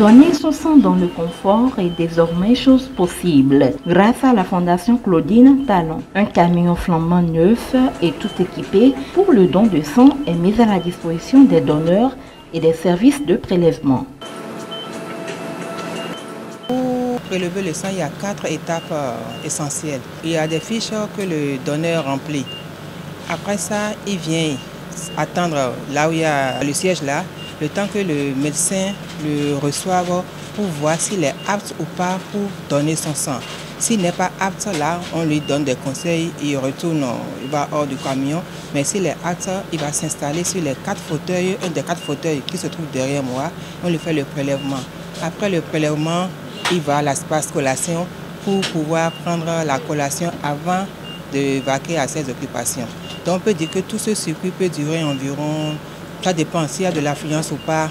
Donner son sang dans le confort est désormais chose possible grâce à la Fondation Claudine Talon. Un camion flambant neuf et tout équipé pour le don de sang est mis à la disposition des donneurs et des services de prélèvement. Pour prélever le sang, il y a 4 étapes essentielles. Il y a des fiches que le donneur remplit. Après ça, il vient attendre là où il y a le siège là, le temps que le médecin le reçoive pour voir s'il est apte ou pas pour donner son sang. S'il n'est pas apte, là, on lui donne des conseils, il retourne, il va hors du camion. Mais s'il est apte, il va s'installer sur les 4 fauteuils, un des 4 fauteuils qui se trouve derrière moi. On lui fait le prélèvement. Après le prélèvement, il va à l'espace collation pour pouvoir prendre la collation avant de vaquer à ses occupations. Donc on peut dire que tout ce circuit peut durer environ, ça dépend s'il y a de l'affluence ou pas,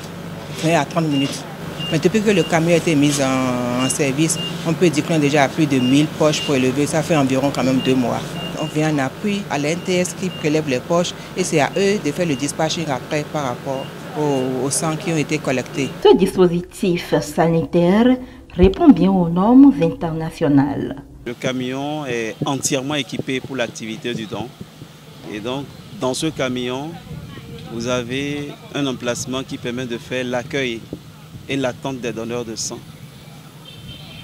20 à 30 minutes. Mais depuis que le camion a été mis en service, on peut dire qu'on a déjà plus de 1000 poches prélevées, ça fait environ quand même 2 mois. On vient en appui à l'NTS qui prélève les poches et c'est à eux de faire le dispatching après par rapport aux sangs qui ont été collectés. Ce dispositif sanitaire répond bien aux normes internationales. Le camion est entièrement équipé pour l'activité du don. Et donc, dans ce camion, vous avez un emplacement qui permet de faire l'accueil et l'attente des donneurs de sang.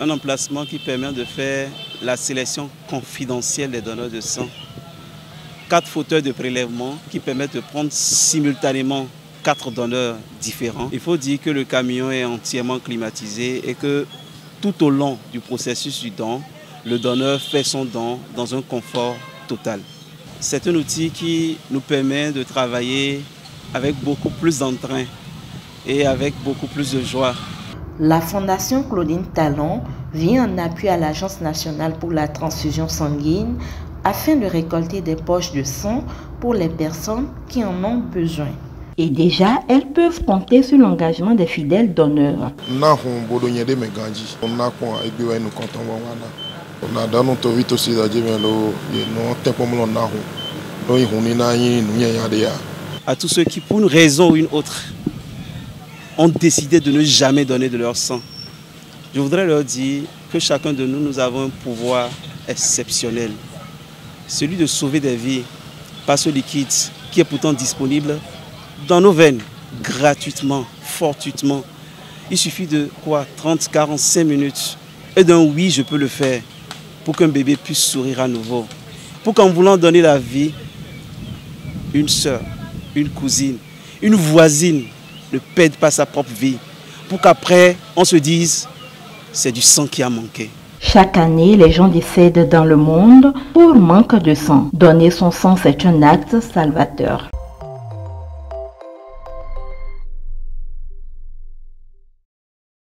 Un emplacement qui permet de faire la sélection confidentielle des donneurs de sang. 4 fauteuils de prélèvement qui permettent de prendre simultanément 4 donneurs différents. Il faut dire que le camion est entièrement climatisé et que tout au long du processus du don, le donneur fait son don dans un confort total. C'est un outil qui nous permet de travailler avec beaucoup plus d'entrain et avec beaucoup plus de joie. La Fondation Claudine Talon vient en appui à l'Agence nationale pour la transfusion sanguine afin de récolter des poches de sang pour les personnes qui en ont besoin. Et déjà, elles peuvent compter sur l'engagement des fidèles donneurs. À tous ceux qui, pour une raison ou une autre, ont décidé de ne jamais donner de leur sang, je voudrais leur dire que chacun de nous, nous avons un pouvoir exceptionnel. Celui de sauver des vies par ce liquide qui est pourtant disponible dans nos veines, gratuitement, fortuitement. Il suffit de quoi 30, 45 minutes et d'un oui, je peux le faire pour qu'un bébé puisse sourire à nouveau. Pour qu'en voulant donner la vie, une sœur, une cousine, une voisine ne perde pas sa propre vie. Pour qu'après, on se dise, c'est du sang qui a manqué. Chaque année, les gens décèdent dans le monde pour manque de sang. Donner son sang, c'est un acte salvateur.